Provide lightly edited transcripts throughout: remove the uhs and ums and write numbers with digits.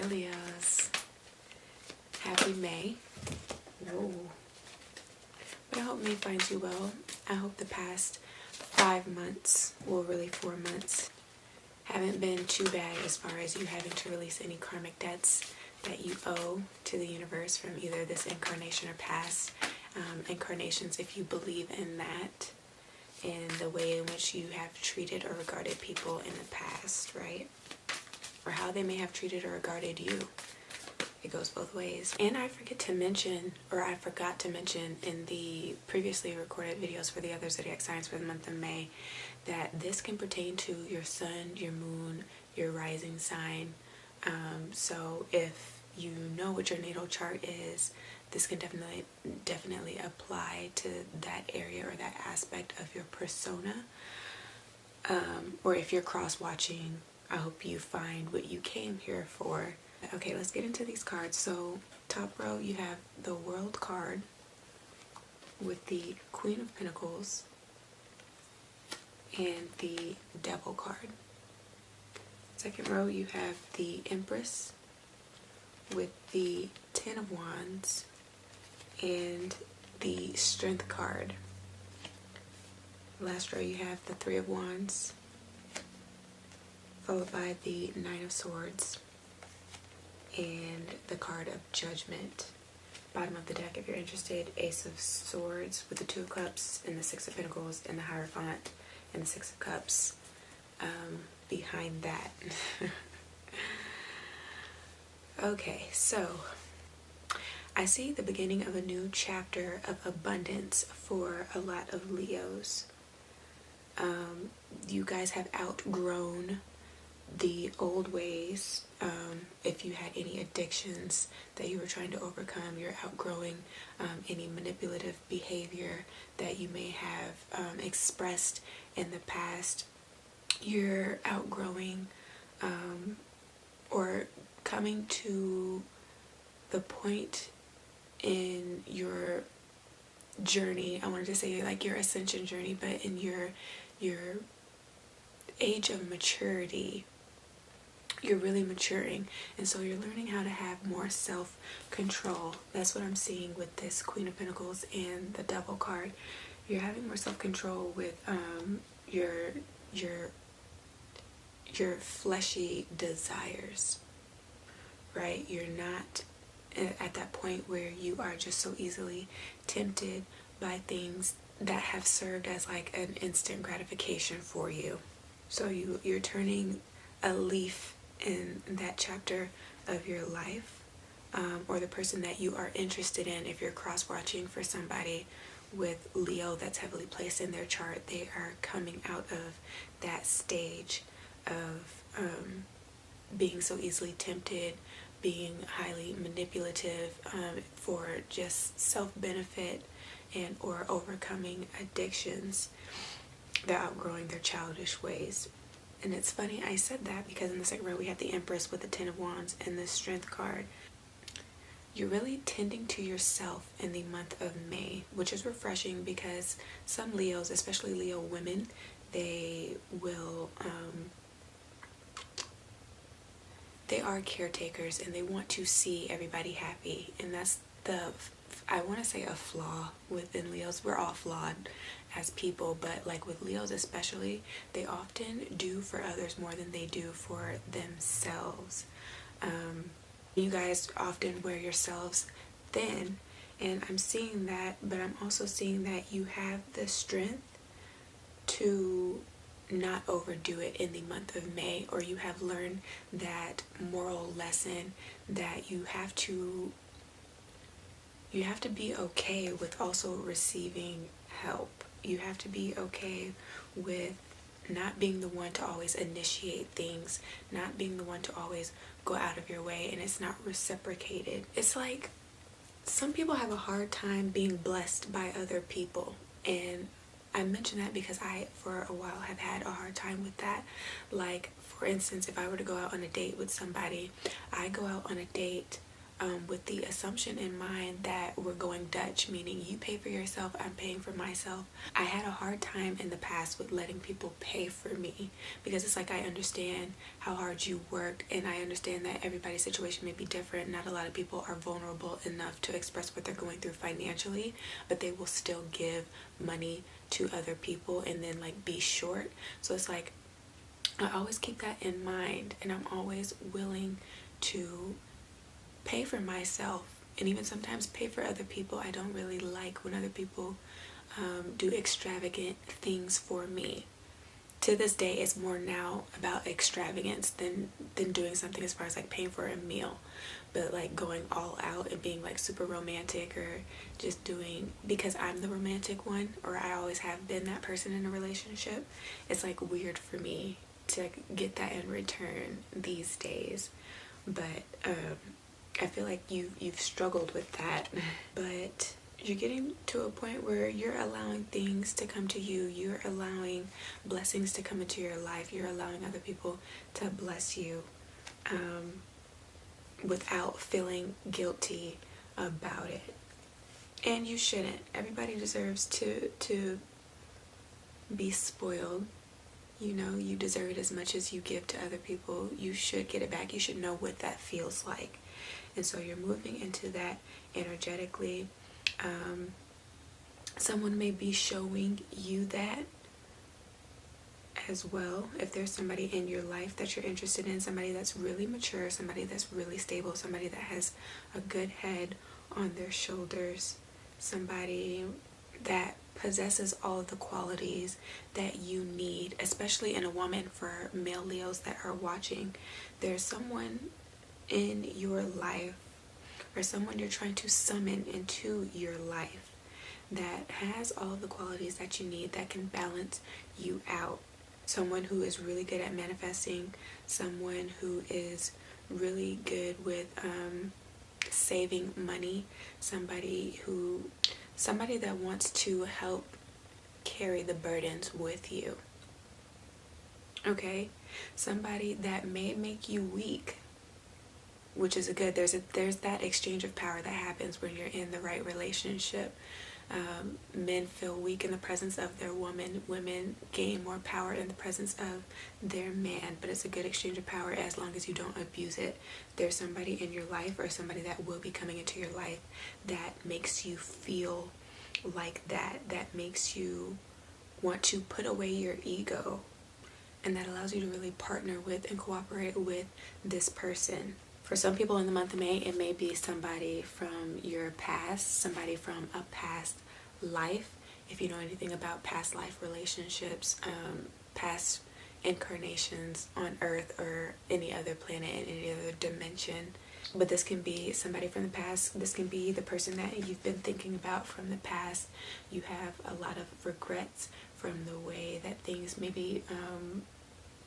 Leos. Happy May. Whoa. But I hope May finds you well. I hope the past 5 months, well really 4 months, haven't been too bad as far as you having to release any karmic debts that you owe to the universe from either this incarnation or past incarnations, if you believe in that, in the way in which you have treated or regarded people in the past, right? Or how they may have treated or regarded you. It goes both ways. And I forgot to mention in the previously recorded videos for the other zodiac signs for the month of May that this can pertain to your sun, your moon, your rising sign. So if you know what your natal chart is, this can definitely apply to that area or that aspect of your persona. Or if you're cross-watching, I hope you find what you came here for. Okay, let's get into these cards. So top row, you have the World card with the Queen of Pentacles and the Devil card. Second row, you have the Empress with the Ten of Wands and the Strength card. Last row, you have the Three of Wands followed by the Nine of Swords and the card of Judgment. Bottom of the deck, if you're interested, Ace of Swords with the Two of Cups and the Six of Pentacles and the Hierophant and the Six of Cups behind that. Okay, so I see the beginning of a new chapter of abundance for a lot of Leos. You guys have outgrown the old ways. If you had any addictions that you were trying to overcome, you're outgrowing any manipulative behavior that you may have expressed in the past. You're outgrowing or coming to the point in your journey, I wanted to say like your ascension journey, but in your age of maturity, you're really maturing, and so you're learning how to have more self-control. That's what I'm seeing with this Queen of Pentacles and the Devil card. You're having more self-control with your fleshy desires, right? You're not at that point where you are just so easily tempted by things that have served as like an instant gratification for you. So you're turning a leaf in that chapter of your life, or the person that you are interested in. If you're cross-watching for somebody with Leo that's heavily placed in their chart, they are coming out of that stage of being so easily tempted, being highly manipulative for just self-benefit and or overcoming addictions. They're outgrowing their childish ways. And it's funny I said that because in the second row we have the Empress with the Ten of Wands and the Strength card. You're really tending to yourself in the month of May, which is refreshing because some Leos, especially Leo women, they will they are caretakers and they want to see everybody happy, and that's I want to say a flaw within Leos. We're all flawed as people, but like with Leos especially, they often do for others more than they do for themselves. You guys often wear yourselves thin, and I'm seeing that, but I'm also seeing that you have the strength to not overdo it in the month of May, or you have learned that moral lesson that you have to be okay with also receiving help. You have to be okay with not being the one to always initiate things, not being the one to always go out of your way, and it's not reciprocated. It's like some people have a hard time being blessed by other people, and I mention that because I, for a while, have had a hard time with that. Like, for instance, if I were to go out on a date with somebody, I go out on a date with the assumption in mind that we're going Dutch, meaning you pay for yourself, I'm paying for myself. I had a hard time in the past with letting people pay for me, because it's like, I understand how hard you worked, and I understand that everybody's situation may be different. Not a lot of people are vulnerable enough to express what they're going through financially, but they will still give money to other people and then like be short. So it's like, I always keep that in mind, and I'm always willing to pay for myself, and even sometimes pay for other people. I don't really like when other people do extravagant things for me. To this day, it's more now about extravagance than doing something as far as like paying for a meal, but like going all out and being like super romantic, or just doing, because I'm the romantic one, or I always have been that person in a relationship. It's like weird for me to get that in return these days, but I feel like you've struggled with that, but you're getting to a point where you're allowing things to come to you. You're allowing blessings to come into your life. You're allowing other people to bless you without feeling guilty about it. And you shouldn't. Everybody deserves to be spoiled. You know, you deserve it as much as you give to other people. You should get it back. You should know what that feels like. And so you're moving into that energetically. Someone may be showing you that as well. If there's somebody in your life that you're interested in, somebody that's really mature, somebody that's really stable, somebody that has a good head on their shoulders, somebody that possesses all of the qualities that you need, especially in a woman. For male Leos that are watching, there's someone in your life, or someone you're trying to summon into your life, that has all of the qualities that you need, that can balance you out. Someone who is really good at manifesting, someone who is really good with saving money, somebody that wants to help carry the burdens with you. Okay? Somebody that may make you weak, which is there's that exchange of power that happens when you're in the right relationship. Men feel weak in the presence of their woman. Women gain more power in the presence of their man. But it's a good exchange of power as long as you don't abuse it. There's somebody in your life, or somebody that will be coming into your life, that makes you feel like that makes you want to put away your ego, and that allows you to really partner with and cooperate with this person. For some people in the month of May, it may be somebody from your past, somebody from a past life. If you know anything about past life relationships, past incarnations on Earth or any other planet in any other dimension. But this can be somebody from the past. This can be the person that you've been thinking about from the past. You have a lot of regrets from the way that things maybe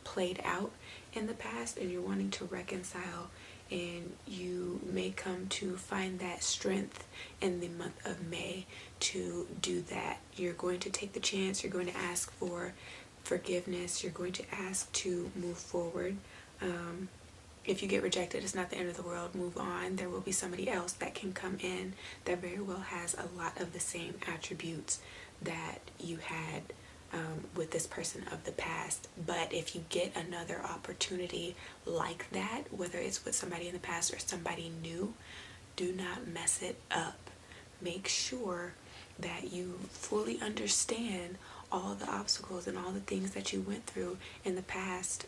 played out in the past, and you're wanting to reconcile. And you may come to find that strength in the month of May to do that. You're going to take the chance. You're going to ask for forgiveness. You're going to ask to move forward. If you get rejected, it's not the end of the world. Move on. There will be somebody else that can come in that very well has a lot of the same attributes that you had with this person of the past. But if you get another opportunity like that, whether it's with somebody in the past or somebody new, do not mess it up. Make sure that you fully understand all the obstacles and all the things that you went through in the past,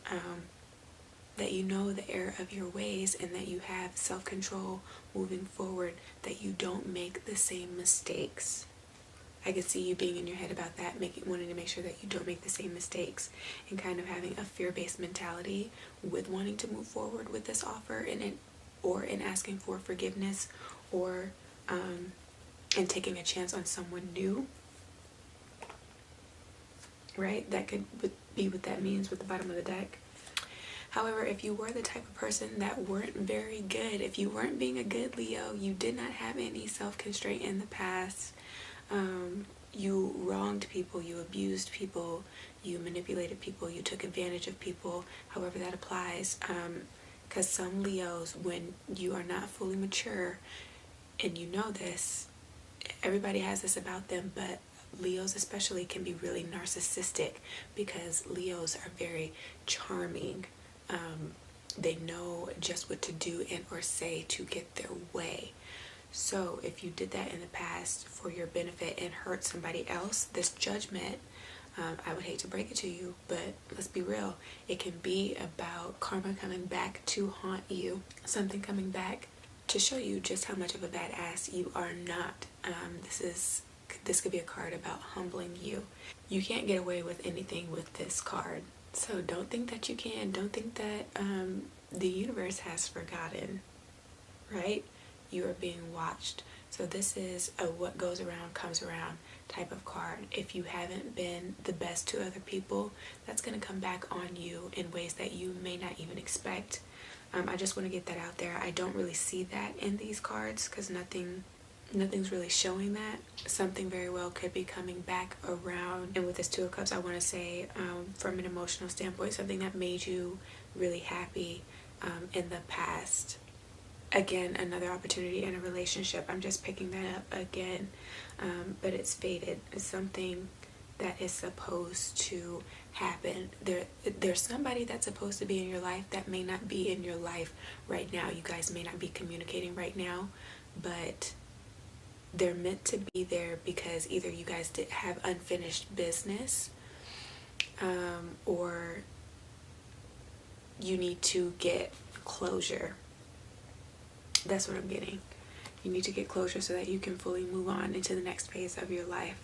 that you know the error of your ways, and that you have self-control moving forward, that you don't make the same mistakes. I could see you being in your head about that, wanting to make sure that you don't make the same mistakes, and kind of having a fear-based mentality with wanting to move forward with this offer, or in asking for forgiveness, or and taking a chance on someone new. Right? That could be what that means with the bottom of the deck. However, if you were the type of person that weren't very good, if you weren't being a good Leo, you did not have any self-constraint in the past, you wronged people, you abused people, you manipulated people, you took advantage of people, however that applies, Because some Leos, when you are not fully mature, and you know this, everybody has this about them, but Leos especially can be really narcissistic because Leos are very charming. They know just what to do and or say to get their way. So if you did that in the past for your benefit and hurt somebody else, this judgment, I would hate to break it to you, but let's be real. It can be about karma coming back to haunt you, something coming back to show you just how much of a badass you are not. This could be a card about humbling you. You can't get away with anything with this card. So don't think that you can. Don't think that the universe has forgotten, right? You are being watched. So this is a what goes around comes around type of card. If you haven't been the best to other people, that's going to come back on you in ways that you may not even expect. I just want to get that out there. I don't really see that in these cards because nothing's really showing that. Something very well could be coming back around. And with this Two of Cups, I want to say from an emotional standpoint, something that made you really happy in the past. Again, another opportunity in a relationship. I'm just picking that up again, but it's faded. It's something that is supposed to happen. There's somebody that's supposed to be in your life that may not be in your life right now. You guys may not be communicating right now, but they're meant to be there because either you guys did have unfinished business, or you need to get closure. That's what I'm getting. You need to get closure so that you can fully move on into the next phase of your life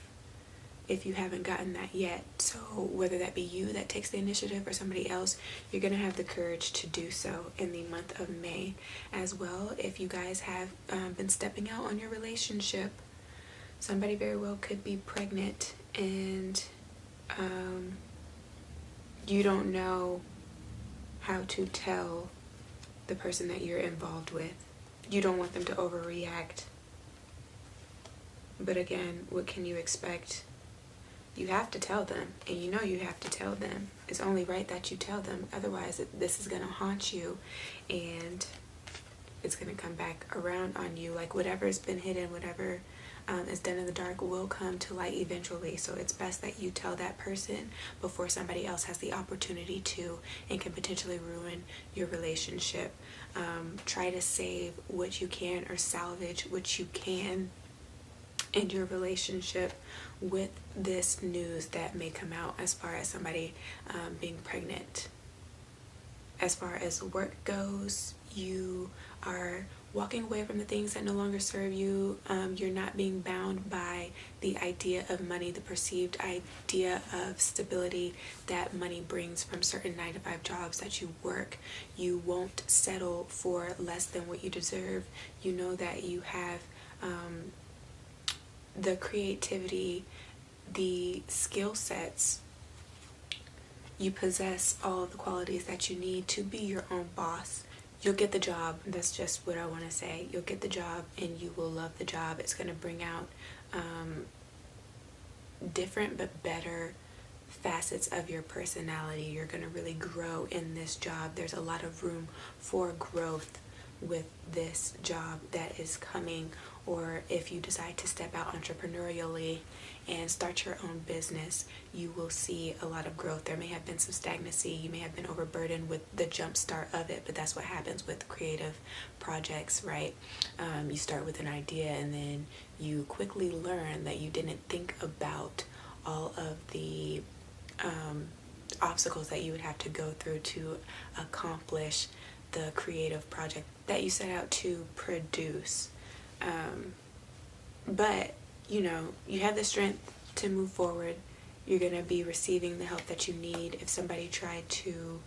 if you haven't gotten that yet. So whether that be you that takes the initiative or somebody else, you're going to have the courage to do so in the month of May as well. If you guys have been stepping out on your relationship, somebody very well could be pregnant and you don't know how to tell the person that you're involved with. You don't want them to overreact. But again, what can you expect? You have to tell them, and you know you have to tell them. It's only right that you tell them. Otherwise, this is going to haunt you, and it's going to come back around on you. Like whatever's been hidden, whatever is done in the dark will come to light eventually. So it's best that you tell that person before somebody else has the opportunity to and can potentially ruin your relationship. Try to save what you can or salvage what you can in your relationship with this news that may come out as far as somebody being pregnant. As far as work goes, you are walking away from the things that no longer serve you. You're not being bound by the idea of money, the perceived idea of stability that money brings from certain 9-to-5 jobs that you work. You won't settle for less than what you deserve. You know that you have the creativity, the skill sets. You possess all of the qualities that you need to be your own boss. You'll get the job. That's just what I want to say. You'll get the job and you will love the job. It's going to bring out different but better facets of your personality. You're going to really grow in this job. There's a lot of room for growth with this job that is coming, or if you decide to step out entrepreneurially and start your own business, you will see a lot of growth. There may have been some stagnancy. You may have been overburdened with the jump start of it, but that's what happens with creative projects, right? You start with an idea and then you quickly learn that you didn't think about all of the obstacles that you would have to go through to accomplish the creative project that you set out to produce. But you know, you have the strength to move forward. You're going to be receiving the help that you need. If somebody tried to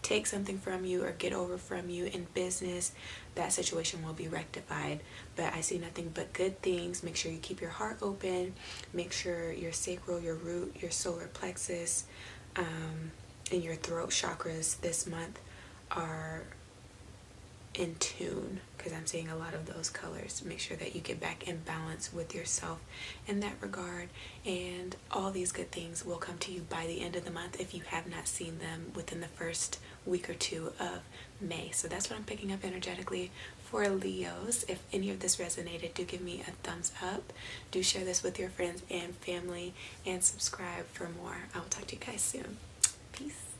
take something from you or get over from you in business, that situation will be rectified. But I see nothing but good things. Make sure you keep your heart open. Make sure your sacral, your root, your solar plexus, and your throat chakras this month are in tune, because I'm seeing a lot of those colors. Make sure that you get back in balance with yourself in that regard, and all these good things will come to you by the end of the month if you have not seen them within the first week or two of May. So that's what I'm picking up energetically for Leos. If any of this resonated, do give me a thumbs up. Do share this with your friends and family, and subscribe for more. I will talk to you guys soon. Peace.